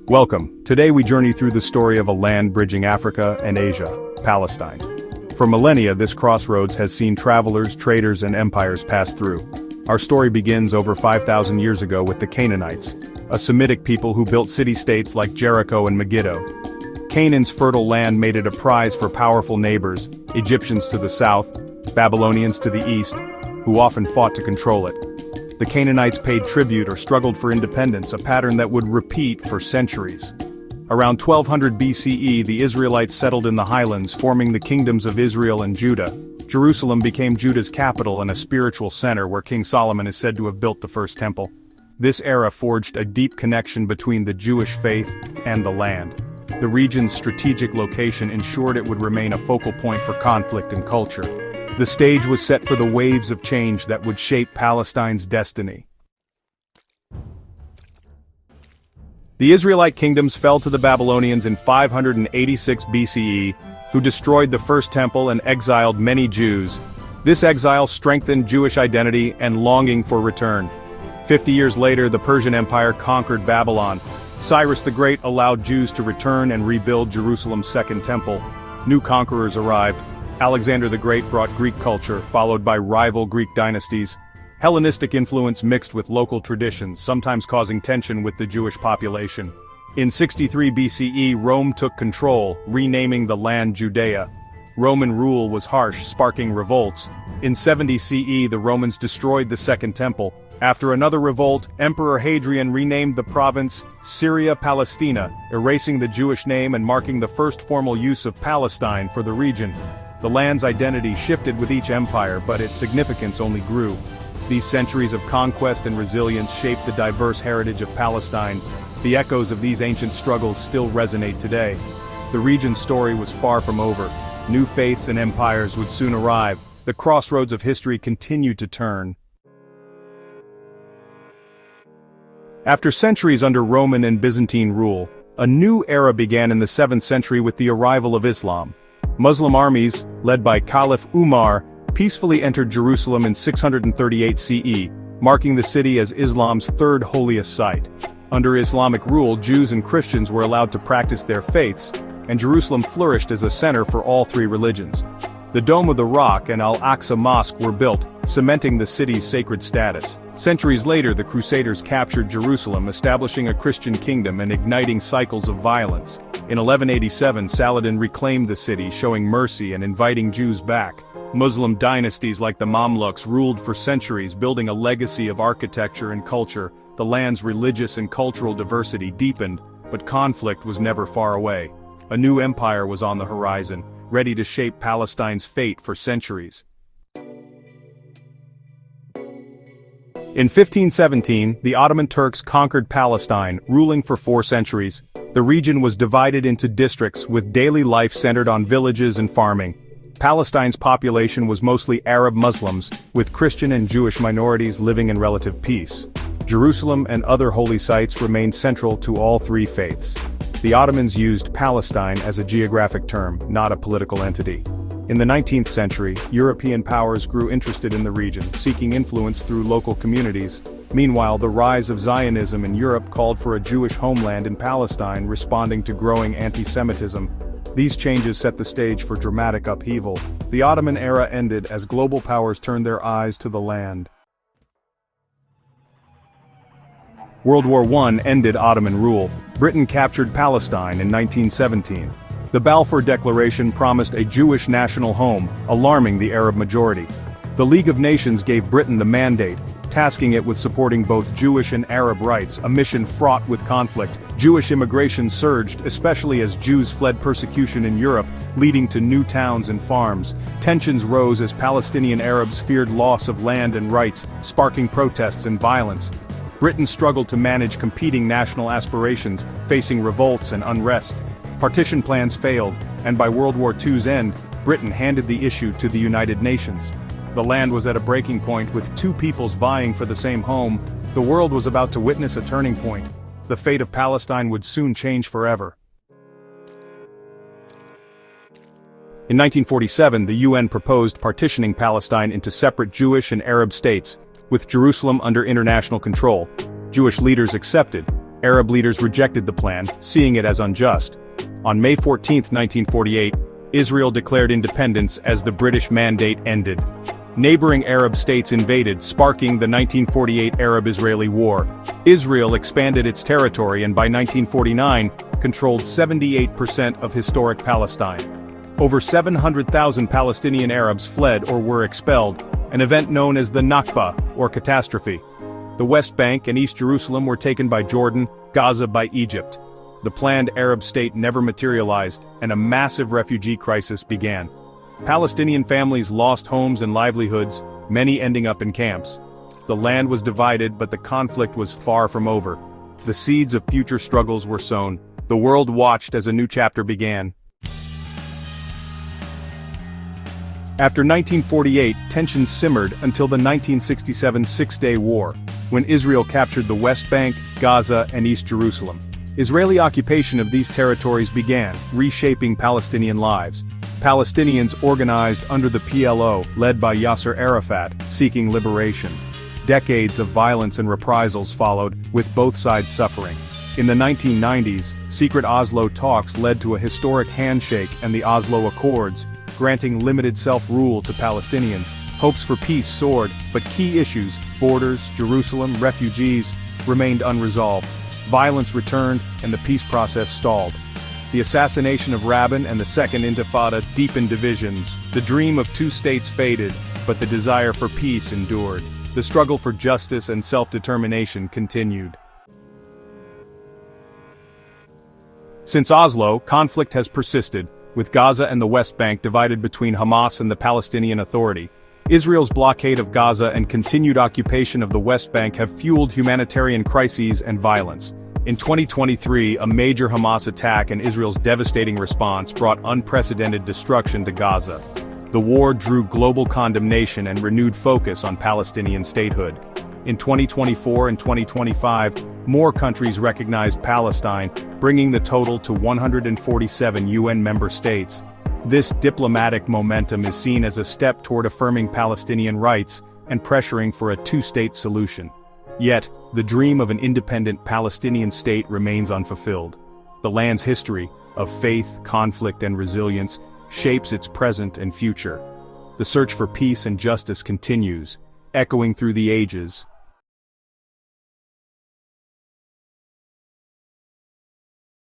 Welcome. Today we journey through the story of a land bridging Africa and Asia, Palestine. For millennia, this crossroads has seen travelers, traders, and empires pass through. Our story begins over 5,000 years ago with the Canaanites, a Semitic people who built city-states like Jericho and Megiddo. Canaan's fertile land made it a prize for powerful neighbors, Egyptians to the south, Babylonians to the east, who often fought to control it. The Canaanites paid tribute or struggled for independence, a pattern that would repeat for centuries. Around 1200 BCE, the Israelites settled in the highlands, forming the kingdoms of Israel and Judah. Jerusalem became Judah's capital and a spiritual center where King Solomon is said to have built the first temple. This era forged a deep connection between the Jewish faith and the land. The region's strategic location ensured it would remain a focal point for conflict and culture. The stage was set for the waves of change that would shape Palestine's destiny. The Israelite kingdoms fell to the Babylonians in 586 BCE, who destroyed the first temple and exiled many Jews. This exile strengthened Jewish identity and longing for return. 50 years later, the Persian Empire conquered Babylon. Cyrus the Great allowed Jews to return and rebuild Jerusalem's second temple. New conquerors arrived. Alexander the Great brought Greek culture, followed by rival Greek dynasties. Hellenistic influence mixed with local traditions, sometimes causing tension with the Jewish population. In 63 BCE, Rome took control, renaming the land Judea. Roman rule was harsh, sparking revolts. In 70 CE, the Romans destroyed the Second Temple. After another revolt, Emperor Hadrian renamed the province Syria Palestina, erasing the Jewish name and marking the first formal use of Palestine for the region. The land's identity shifted with each empire, but its significance only grew. These centuries of conquest and resilience shaped the diverse heritage of Palestine. The echoes of these ancient struggles still resonate today. The region's story was far from over. New faiths and empires would soon arrive. The crossroads of history continued to turn. After centuries under Roman and Byzantine rule, a new era began in the 7th century with the arrival of Islam. Muslim armies, led by Caliph Umar, peacefully entered Jerusalem in 638 CE, marking the city as Islam's third holiest site. Under Islamic rule, Jews and Christians were allowed to practice their faiths, and Jerusalem flourished as a center for all three religions. The Dome of the Rock and Al-Aqsa Mosque were built, cementing the city's sacred status. Centuries later, the Crusaders captured Jerusalem, establishing a Christian kingdom and igniting cycles of violence. In 1187, Saladin reclaimed the city, showing mercy and inviting Jews back. Muslim dynasties like the Mamluks ruled for centuries, building a legacy of architecture and culture. The land's religious and cultural diversity deepened, but conflict was never far away. A new empire was on the horizon, ready to shape Palestine's fate for centuries. In 1517, the Ottoman Turks conquered Palestine, ruling for 4 centuries. The region was divided into districts, with daily life centered on villages and farming. Palestine's population was mostly Arab Muslims, with Christian and Jewish minorities living in relative peace. Jerusalem and other holy sites remained central to all three faiths. The Ottomans used Palestine as a geographic term, not a political entity. In the 19th century, European powers grew interested in the region, seeking influence through local communities. Meanwhile, the rise of Zionism in Europe called for a Jewish homeland in Palestine, responding to growing anti-Semitism. These changes set the stage for dramatic upheaval. The Ottoman era ended as global powers turned their eyes to the land. World War I ended Ottoman rule. Britain captured Palestine in 1917. The Balfour Declaration promised a Jewish national home, alarming the Arab majority. The League of Nations gave Britain the mandate, tasking it with supporting both Jewish and Arab rights, a mission fraught with conflict. Jewish immigration surged, especially as Jews fled persecution in Europe, leading to new towns and farms. Tensions rose as Palestinian Arabs feared loss of land and rights, sparking protests and violence. Britain struggled to manage competing national aspirations, facing revolts and unrest. Partition plans failed, and by World War II's end, Britain handed the issue to the United Nations. The land was at a breaking point, with two peoples vying for the same home. The world was about to witness a turning point. The fate of Palestine would soon change forever. In 1947, the UN proposed partitioning Palestine into separate Jewish and Arab states, with Jerusalem under international control. Jewish leaders accepted. Arab leaders rejected the plan, seeing it as unjust. On May 14, 1948, Israel declared independence as the British mandate ended. Neighboring Arab states invaded, sparking the 1948 Arab-Israeli War. Israel expanded its territory and by 1949, controlled 78% of historic Palestine. Over 700,000 Palestinian Arabs fled or were expelled, an event known as the Nakba, or catastrophe. The West Bank and East Jerusalem were taken by Jordan, Gaza by Egypt. The planned Arab state never materialized, and a massive refugee crisis began. Palestinian families lost homes and livelihoods, many ending up in camps. The land was divided, but the conflict was far from over. The seeds of future struggles were sown. The world watched as a new chapter began. After 1948, tensions simmered until the 1967 Six-Day War, when Israel captured the West Bank, Gaza, and East Jerusalem. Israeli occupation of these territories began, reshaping Palestinian lives. Palestinians organized under the PLO, led by Yasser Arafat, seeking liberation. Decades of violence and reprisals followed, with both sides suffering. In the 1990s, secret Oslo talks led to a historic handshake and the Oslo Accords, granting limited self-rule to Palestinians. Hopes for peace soared, but key issues, borders, Jerusalem, refugees, remained unresolved. Violence returned, and the peace process stalled. The assassination of Rabin and the Second Intifada deepened divisions. The dream of two states faded, but the desire for peace endured. The struggle for justice and self-determination continued. Since Oslo, conflict has persisted, with Gaza and the West Bank divided between Hamas and the Palestinian Authority. Israel's blockade of Gaza and continued occupation of the West Bank have fueled humanitarian crises and violence. In 2023, a major Hamas attack and Israel's devastating response brought unprecedented destruction to Gaza. The war drew global condemnation and renewed focus on Palestinian statehood. In 2024 and 2025, more countries recognized Palestine, bringing the total to 147 UN member states. This diplomatic momentum is seen as a step toward affirming Palestinian rights and pressuring for a two-state solution. Yet, the dream of an independent Palestinian state remains unfulfilled. The land's history, of faith, conflict, and resilience, shapes its present and future. The search for peace and justice continues, echoing through the ages,